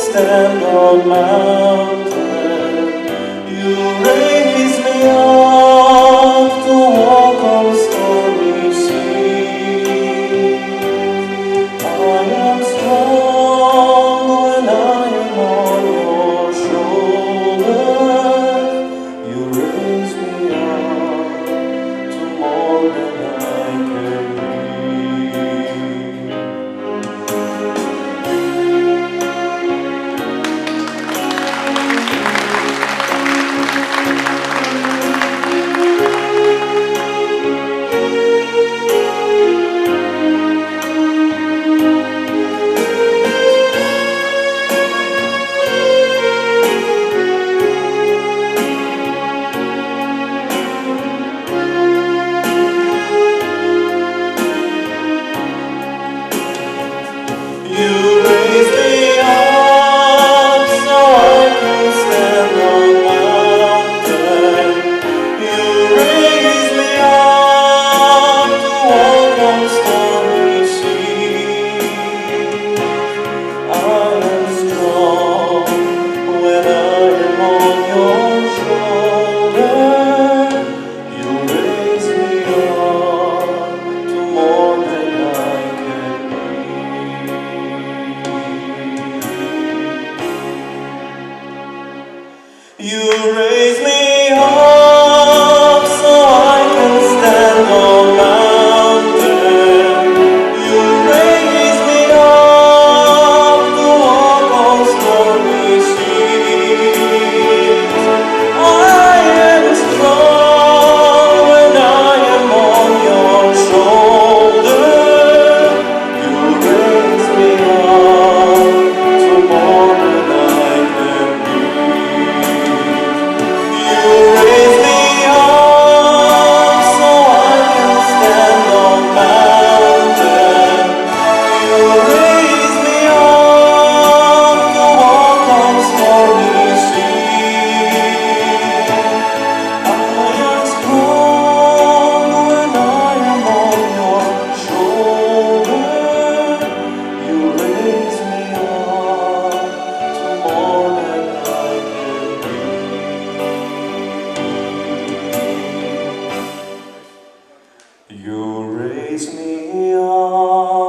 stand on mountains. You raise me up to walk on stormy seas. I am strong when I am on your shoulders. You raise me up to more than I can be. You raise me up so I can stand on mountains. You raise me up to walk on stormy seas. I am strong when I am on your shoulder. You raise me up to more than I can be. You raise me up so I can stand on mountains. You raise me up to walk on stormy seas. I am strong when I am on your shoulder. You raise me up to more than I can be. You raise me up so I can stand on mountains. You raise me up to walk on stormy seas. I am strong when I am on your shoulder. You raise me up to more than I can be. You raise me up.